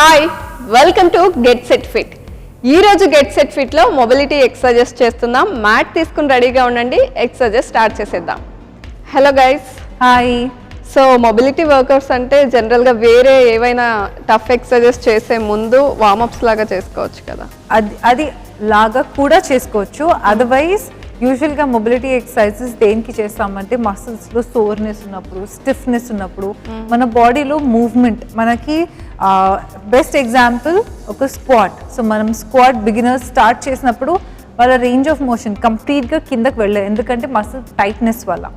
Hi, welcome to get set fit. ఈరోజు get set ఫిట్లో mobility exercises చేస్తున్నాం. Mat తీసుకుని రెడీగా ఉండండి, ఎక్సర్సైజెస్ స్టార్ట్ చేసేద్దాం. Hello guys. Hi. So mobility workouts అంటే జనరల్గా వేరే ఏవైనా టఫ్ ఎక్సర్సైజెస్ చేసే ముందు వార్మప్స్ లాగా చేసుకోవచ్చు కదా, అది లాగా కూడా చేసుకోవచ్చు. అదర్వైజ్ యూజువల్గా మొబిలిటీ ఎక్సర్సైజెస్ దేనికి చేస్తామంటే మసిల్స్లో సోర్నెస్ ఉన్నప్పుడు, స్టిఫ్నెస్ ఉన్నప్పుడు, మన బాడీలో మూవ్మెంట్. మనకి బెస్ట్ ఎగ్జాంపుల్ ఒక స్క్వాట్. సో మనం స్క్వాట్ బిగినర్స్ స్టార్ట్ చేసినప్పుడు వాళ్ళ రేంజ్ ఆఫ్ మోషన్ కంప్లీట్గా కిందకి వెళ్ళలేదు, ఎందుకంటే మసిల్ టైట్నెస్ వల్ల.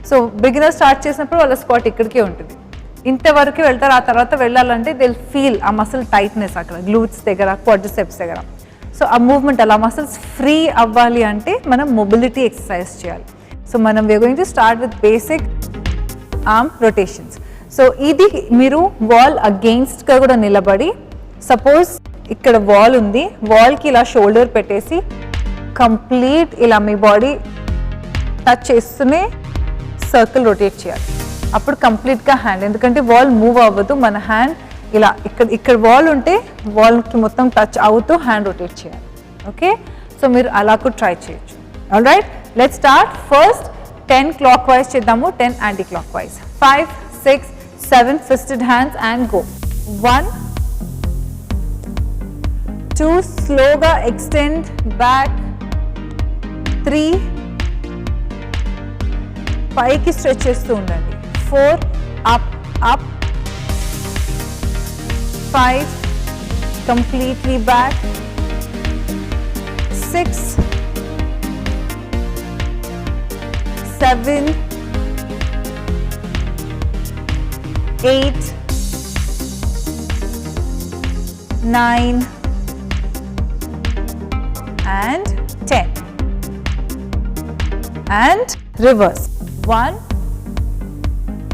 సో బిగినర్ స్టార్ట్ చేసినప్పుడు వాళ్ళ స్క్వాట్ ఇక్కడికే ఉంటుంది, ఇంతవరకు వెళ్తారు. ఆ తర్వాత వెళ్ళాలంటే they feel the muscle tightness అక్కడ గ్లూట్స్ దగ్గర, క్వాడ్రిసెప్స్ దగ్గర. సో ఆ మూవ్మెంట్ అలా మసిల్స్ ఫ్రీ అవ్వాలి అంటే మనం మొబిలిటీ ఎక్సర్సైజ్ చేయాలి. సో మనం we are going to start with basic arm rotations. సో ఇది మీరు వాల్ అగెయిన్స్ట్గా కూడా నిలబడి, సపోజ్ ఇక్కడ వాల్ ఉంది, వాల్కి ఇలా షోల్డర్ పెట్టేసి కంప్లీట్ ఇలా మీ బాడీ టచ్ చేస్తూనే సర్కిల్ రొటేట్ చేయాలి. అప్పుడు కంప్లీట్గా హ్యాండ్, ఎందుకంటే వాల్ మూవ్ అవ్వదు, మన హ్యాండ్ ఇలా ఇక్కడ వాల్ ఉంటే వాల్కి మొత్తం టచ్ అవుతూ హ్యాండ్ రొటేట్ చేయాలి. ఓకే, సో మీరు అలా కూడా ట్రై చేయొచ్చు. All right, let start. First 10 clock wise చేద్దాము, 10 anti clock wise. 5, 6, 7 fisted hands and go. 1, 2 slowగా extend back. 3 పైకి స్ట్రెచ్ చేస్తూ ఉండండి. 4 up up. 5 completely back. 6, 7, 8, 9 and 10. And reverse. 1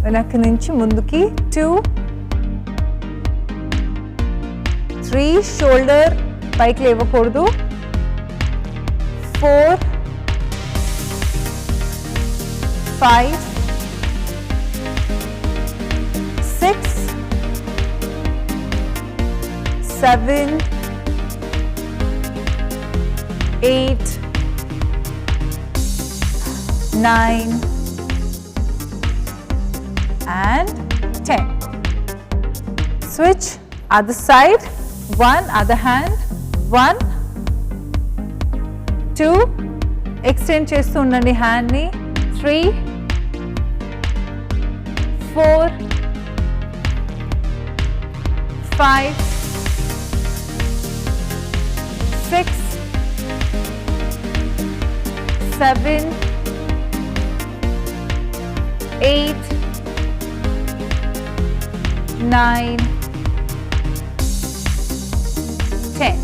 వెనక్కి నుంచి ముందుకి. 2, 3 షోల్డర్ పైకి లేవకూడదు. 4, 5, 6, 7, 8, 9 and 10. Switch other side. 1 other hand. 1, 2 extend చేస్తూ ఉండండి హ్యాండ్ ని. 3, 4, 5, 6, 7, 8, 9, 10.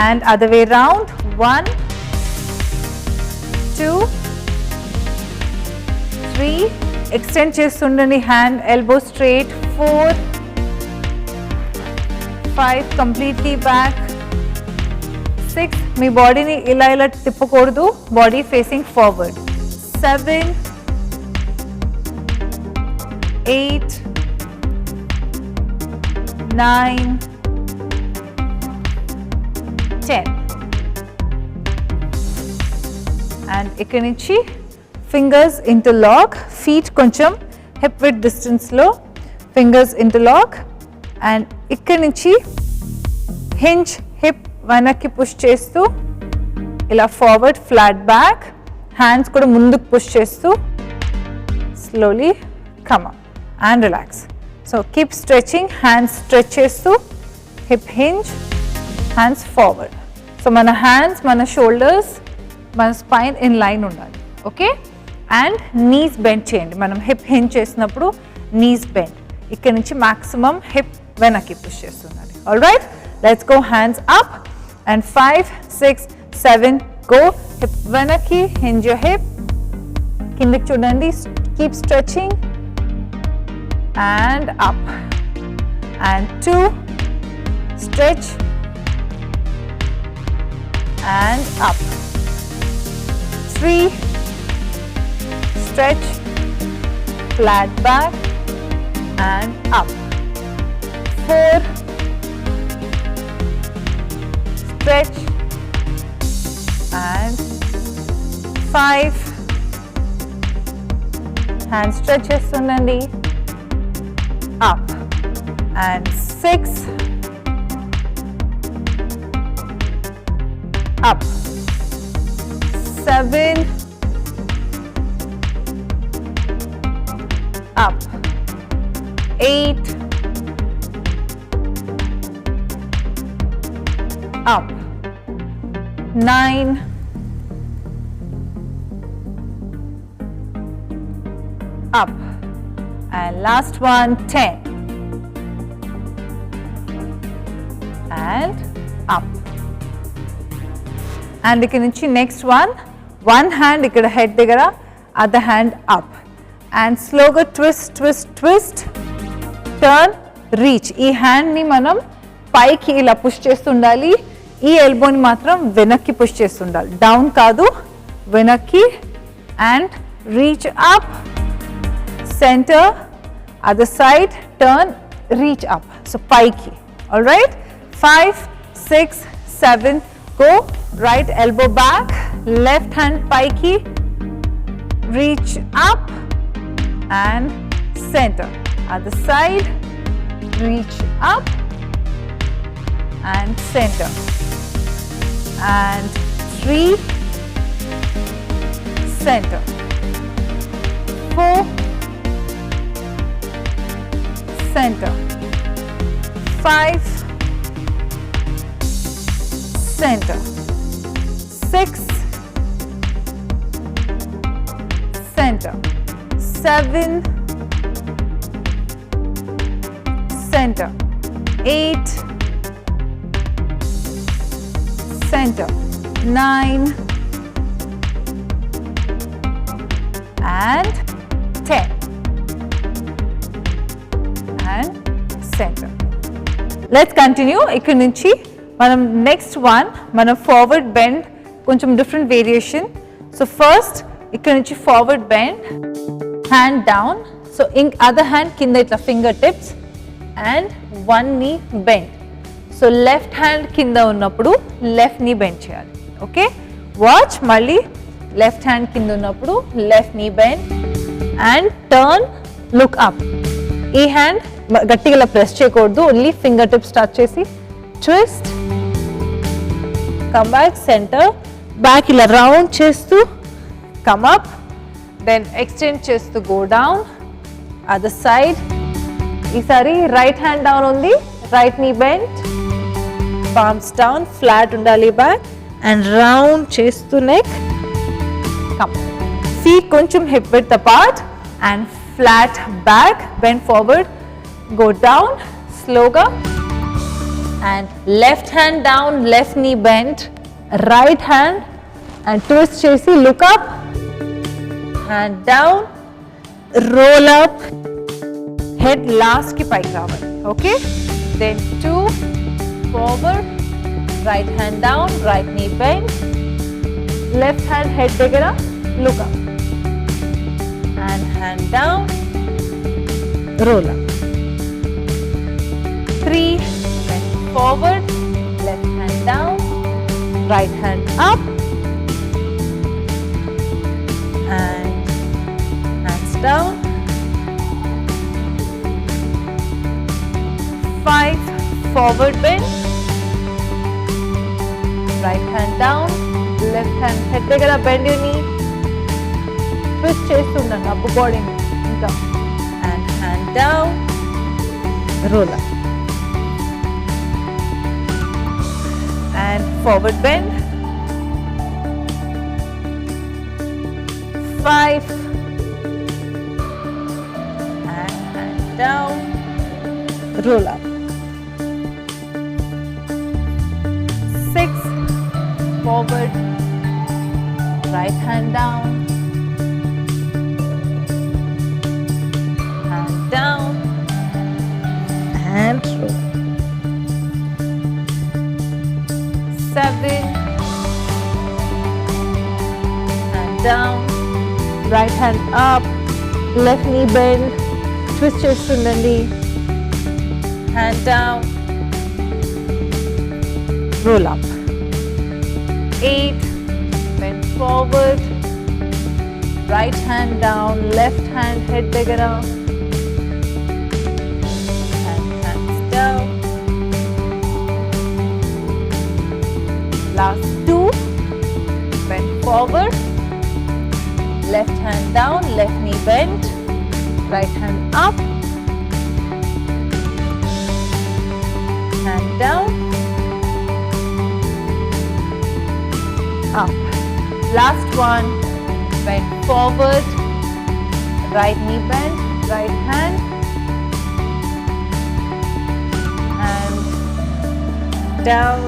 And other way round. 1, 2, 3 extend చేస్తుండండి hand, elbow straight. 4, 5 completely back. 6 మీ బాడీని ఇలా ఇలా తిప్పకూడదు, బాడీ ఫేసింగ్ ఫార్వర్డ్. 7, 8, 9, 10. అండ్ ఇక్కడ నుంచి ఫింగర్స్ ఇంటర్లాక్, ఫీట్ కొంచెం హిప్ విత్ డిస్టెన్స్లో, ఫింగర్స్ ఇంటర్లాక్. అండ్ ఇక్కడ నుంచి హింజ్, హిప్ వెనక్కి పుష్ చేస్తూ ఇలా ఫార్వర్డ్, ఫ్లాట్ బ్యాక్. హ్యాండ్స్ కూడా ముందుకు పుష్ చేస్తూ slowly come up and relax. So keep stretching, hands stretch చేస్తూ, hip hinge, hands forward. So మన హ్యాండ్స్, మన షోల్డర్స్, మన స్పైన్ ఇన్ లైన్ ఉండాలి. ఓకే, అండ్ నీస్ బెండ్ చేయండి. మనం హిప్ హింజ్ చేసినప్పుడు నీస్ బెండ్. ఇక్కడ నుంచి మ్యాక్సిమం హిప్ వెనక్కి పుష్ చేస్తుండాలి. All right, let's go. Hands up and 5, 6, 7 go. Hip venaki, hinge your hip, kindiki chudandi, keep stretching and up. And 2, stretch and up. 3, stretch, flat back and up. 4, stretch, and 5, hand stretch chestundandi, up, and 6, up, 7, up, 8, up, 9, up, and last one, 10, and up. And ikkada nunchi next one hand ikkada head దగ్గర, other hand up, and slowగా twist, twist, twist, turn, reach. ఈ hand ని మనం పైకి ఇలా push చేస్తుండాలి, ఈ ఎల్బోని మాత్రం వెనక్కి push చేస్తుండాలి, down కాదు, వెనక్కి, and reach up, center, other side, turn, reach up, so paiki. All right, 5, 6, 7, go, right elbow back, left hand paiki, reach up, and center, other side, reach up, and center, and 3, center, 4, center, 5, center, 6, center, 7, center, 8, center, 9, and 10, and center. Let's continue. ikkada nunchi manam next one manam forward bend, koncham different variation. So first ikkada nunchi forward bend, hand down, so other hand kinda itla fingertips, and one knee bend. So left hand kinda unnappudu left knee bend cheyali. Okay, watch, malli left hand kinda unnappudu left knee bend, and turn, look up. ఈ hand గట్టిగా ఇలా press చేయకూడదు, only finger tips touch చేసి twist, come back, centre, back ఇలా round చేస్తూ come up, then extend చేస్తూ go down, other side. ఈసారి right hand down ఉంది, రైట్ నీ బెండ్, పామ్స్ డౌన్, ఫ్లాట్ ఉండాలి బ్యాక్, అండ్ రౌండ్ చేస్తూ నెక్, కమ్, ఫీట్ కొంచెం hip width apart, and flat back, bend forward, go down, slowga, and left hand down, left knee bent, right hand, and twist chesi, look up, hand down, roll up, head last ki paiki ravali. Okay, then 2, forward, right hand down, right knee bent, left hand head dagara, look up, and hand down, roll up. 3, bend forward, left hand down, right hand up, and hands down. 5, forward bend, right hand down, left hand head దగ్గర bend your knee, twist చేస్తుండండి upper body ఇంకా, and hand down, roll up, and forward bend, 5, and hand down, roll up, 6, forward, right hand down, hand down, and roll. 7, hand down, right hand up, left knee bend, twist chestundandi, hand down, roll up. 8, bend forward, right hand down, left hand head dagara, and hands down. Last 2, bend forward, left hand down, left knee bent, right hand up, hand down, up. Last one, bend forward, right knee bent, right hand, and down,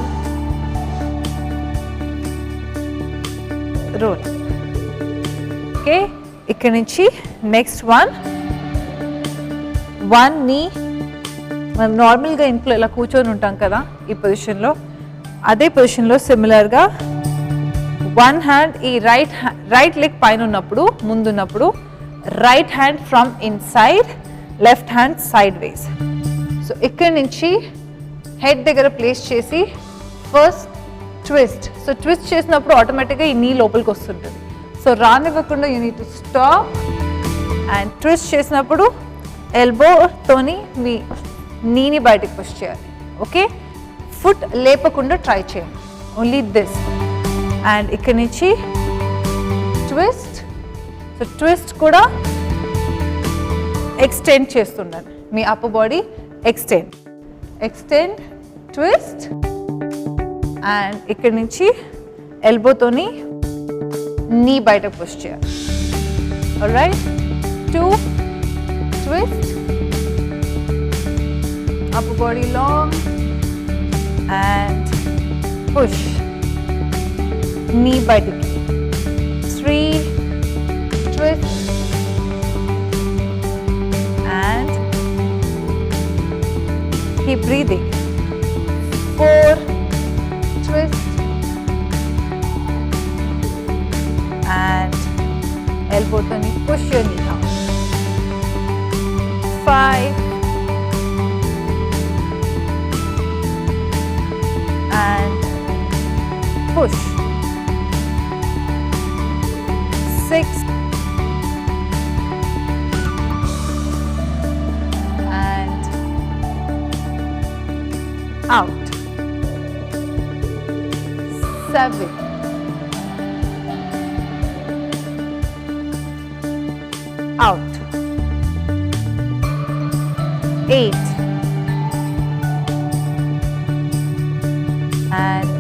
roll. Okay, ఇక్కడ నుంచి next one నీ మనం నార్మల్గా ఇంట్లో ఇలా కూర్చొని ఉంటాం కదా ఈ పొజిషన్లో, అదే పొజిషన్లో సిమిలర్గా వన్ హ్యాండ్ ఈ రైట్ లెగ్ పైన ఉన్నప్పుడు ముందున్నప్పుడు right hand from inside, left hand side ways. So ఇక్కడి నుంచి హెడ్ దగ్గర ప్లేస్ చేసి ఫస్ట్ ట్విస్ట్. సో ట్విస్ట్ చేసినప్పుడు ఆటోమేటిక్గా ఈ నీ లోపలికి వస్తుంటుంది. సో రానివ్వకుండా you need to stop and twist చేసినప్పుడు ఎల్బోతోని మీ నీని బయటికి పుష్ చేయాలి. ఓకే, ఫుట్ లేపకుండా ట్రై చేయండి, ఓన్లీ దిస్. అండ్ ఇక్కడి నుంచి ట్విస్ట్. సో ట్విస్ట్ కూడా ఎక్స్టెండ్ చేస్తున్నాను, మీ upper body extend, twist. And ఇక్కడి నుంచి ఎల్బోతోని నీ బయటకు పుష్ చేయాలి. Alright, 2, twist, upper body long and push, knee bite, 3, twist and keep breathing, 4, twist and elbow to knee, push your knee down, 5 and push, 6 and out, 7 out, 8 and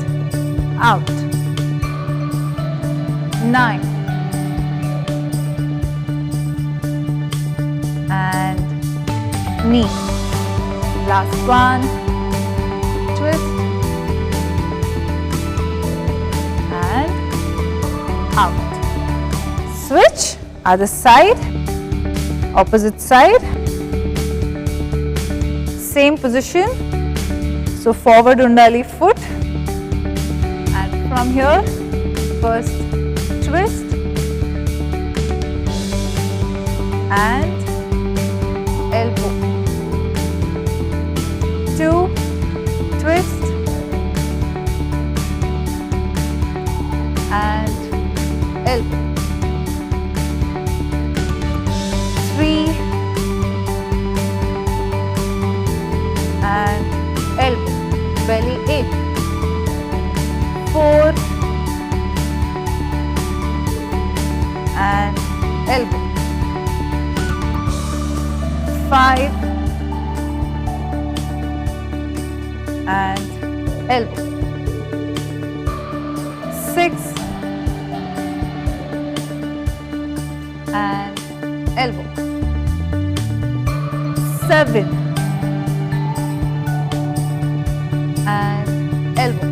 out, 9 and knee. Last one, twist and out. Switch, other side, opposite side. Same position, so forward undali foot, and from here first twist and elbow, 2, twist and elbow, 3 and elbow, belly 8, 4 and elbow, 5 and elbow, 6 and elbow, 7 and elbow,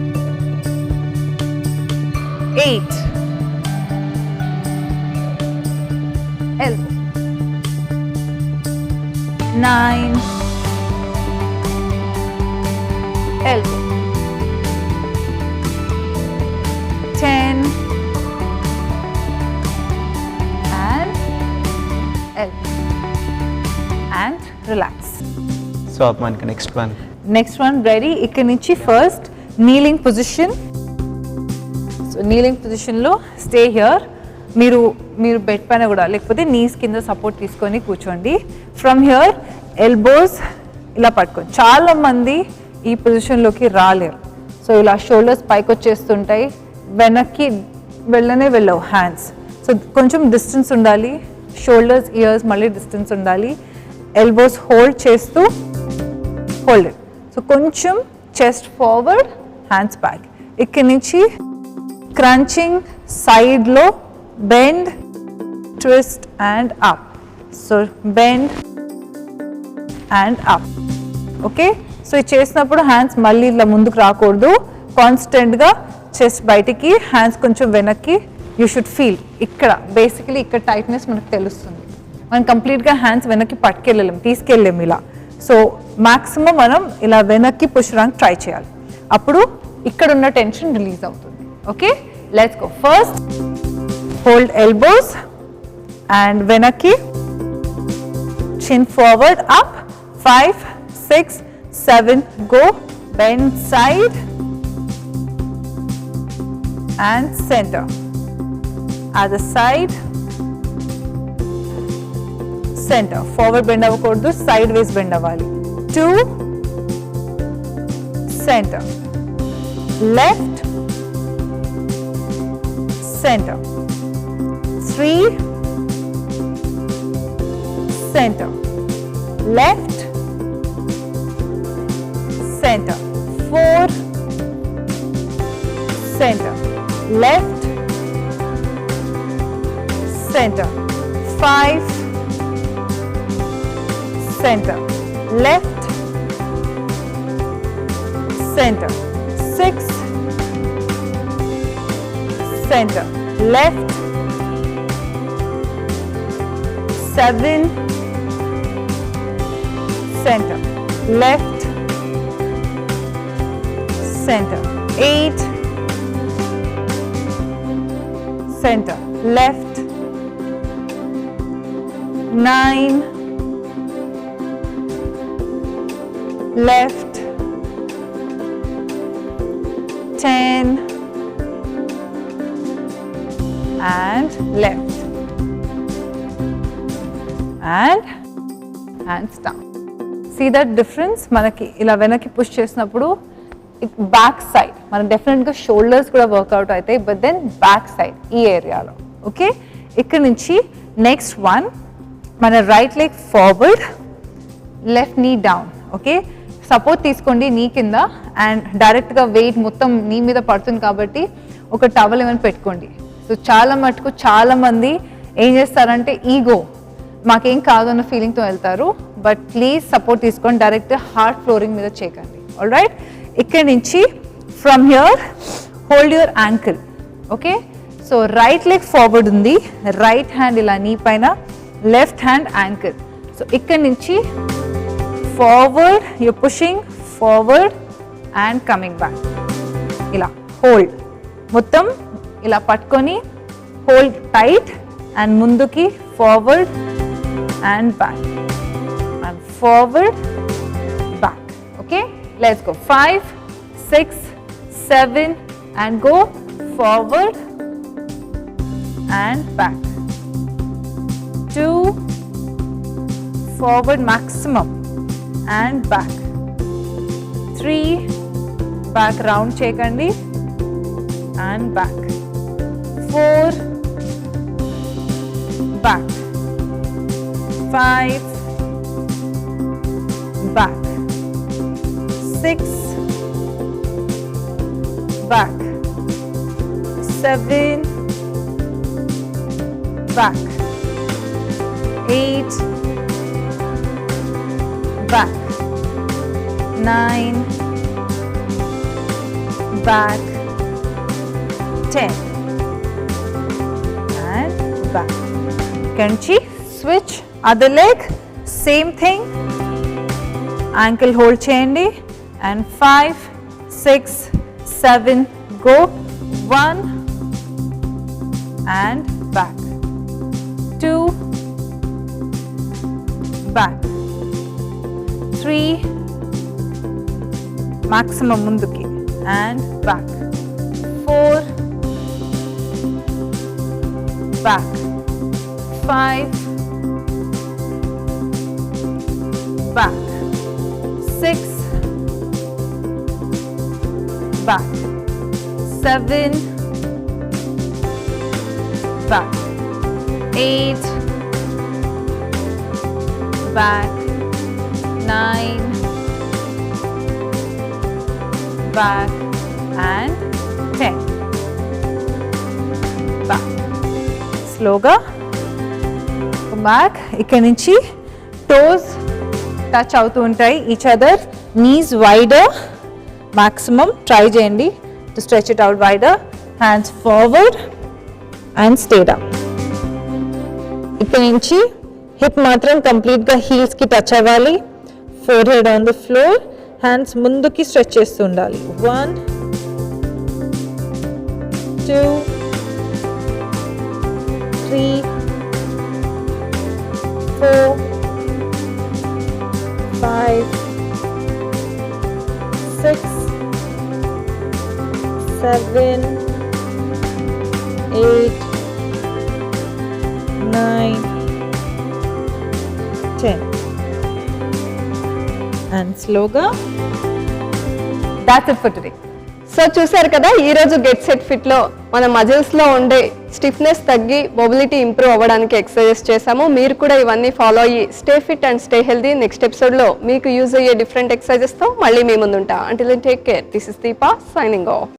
8 elbow, 9 elbow, 10 and elbow, and relax. So so మనకి next one ready. ఇక్కడ నుంచి first kneeling position. So kneeling పొజిషన్లో stay here. మీరు bed పైన కూడా లేకపోతే knees కింద support తీసుకొని కూర్చోండి. ఫ్రమ్ హియర్ ఎల్బోస్ ఇలా పట్టుకోండి. చాలా మంది ఈ పొజిషన్లోకి రాలేరు. సో ఇలా షోల్డర్స్ పైకి వచ్చేస్తుంటాయి, వెనక్కి వెళ్ళవు హ్యాండ్స్. సో కొంచెం డిస్టెన్స్ ఉండాలి, షోల్డర్స్ ఇయర్స్ మళ్ళీ డిస్టెన్స్ ఉండాలి. ఎల్బోస్ హోల్డ్ చేస్తూ హోల్డ్ ఇట్. సో కొంచెం చెస్ట్ ఫార్వర్డ్, హ్యాండ్స్ బ్యాక్. ఇక్కడి నుంచి క్రంచింగ్ సైడ్లో bend, twist and up. So bend and up. Okay, so ఇది చేసినప్పుడు హ్యాండ్స్ మళ్ళీ ఇలా ముందుకు రాకూడదు. కాన్స్టెంట్గా చెస్ట్ బయటికి, హ్యాండ్స్ కొంచెం వెనక్కి. యూ షుడ్ ఫీల్ ఇక్కడ బేసికలీ ఇక్కడ టైట్నెస్ మనకు తెలుస్తుంది. మనం కంప్లీట్గా హ్యాండ్స్ వెనక్కి పట్టుకెళ్ళలేం, తీసుకెళ్ళలేం ఇలా. సో మ్యాక్సిమం మనం ఇలా వెనక్కి పుష్ చేయడానికి ట్రై చేయాలి. అప్పుడు ఇక్కడ ఉన్న టెన్షన్ రిలీజ్ అవుతుంది. Okay, let's go. First hold elbows and వెనక్కి, chin forward, up, 5, 6, 7, go, bend side and center. Other side, center. Forward bend avvakodu, sideways bend avali. 2, center. Left, center. 3, center. Left, center. 4, center. Left, center. 5, center. Left, center. 6, center. Left, 7, center. Left, center. 8, center. Left, 9, left, 10 and left and hands down. See that difference? మనకి ఇలా వెనక్కి push చేసినప్పుడు back side మన డెఫినెట్గా shoulders కూడా work out అవుతాయి, but then back side ఈ ఏరియాలో. ఓకే, ఇక్కడ నుంచి నెక్స్ట్ వన్, మన right leg forward, left knee down. Okay, support తీసుకోండి నీ కింద అండ్ డైరెక్ట్గా వెయిట్ మొత్తం నీ మీద పడుతుంది కాబట్టి ఒక టవల్ ఏమైనా పెట్టుకోండి. సో చాలా మంది ఏం చేస్తారంటే ఈగో, మాకేం కాదు అన్న ఫీలింగ్తో వెళ్తారు. బట్ ప్లీజ్ సపోర్ట్ తీసుకోండి, డైరెక్ట్ హార్డ్ ఫ్లోరింగ్ మీద చేయకండి. ఆల్ రైట్, ఇక్కడ నుంచి from here hold your ankle. Okay, so right leg forward ఉంది, రైట్ హ్యాండ్ ఇలా నీ పైన, లెఫ్ట్ హ్యాండ్ యాంకిల్. సో ఇక్కడ నుంచి forward, you pushing forward and coming back. ఇలా హోల్డ్, మొత్తం ఇలా పట్టుకొని హోల్డ్ టైట్ అండ్ ముందుకి forward and back and forward, back. Okay, let's go. 5, 6, 7 and go forward and back. 2, forward maximum and back. 3, back round chekandi and back. 4, back. 5, back. 6, back. 7, back. 8, back. 9, back. 10 and back. Kanchi, switch. Other leg, same thing, ankle hold cheyandi and 5, 6, 7, go, 1 and back, 2, back, 3, maximum munduki and back, 4, back, 5, back, 6, back, 7, back, 8, back, 9, back and 10. Back. Slowగా back. ఇక్కడ నుంచి toes touch అవుతూ ఉంటాయి each other. Knees wider. Maximum. Try చేయండి to stretch it out wider. Hands forward and stay down. ఇక్కడ నుంచి hip మాత్రం కంప్లీట్గా హీల్స్కి touch అవ్వాలి. Forehead on the floor. Hands ముందుకి స్ట్రెచ్ చేస్తూ ఉండాలి. 1, 2, 3, 4, 5, 6, 7, 8, 9, 10. And slowగా. That's it for today. So చూసారు కదా ఈరోజు గెట్ సెట్ ఫిట్లో మన మజిల్స్లో ఉండే స్టిఫ్నెస్ తగ్గి మొబిలిటీ ఇంప్రూవ్ అవ్వడానికి ఎక్సర్సైజెస్ చేసాము. మీరు కూడా ఇవన్నీ ఫాలో అయ్యి stay fit and stay healthy. Next ఎపిసోడ్లో మీకు యూజ్ అయ్యే డిఫరెంట్ ఎక్సర్సైజెస్తో మళ్ళీ మీ ముందుంటా. Until then take care. This is Deepa signing of.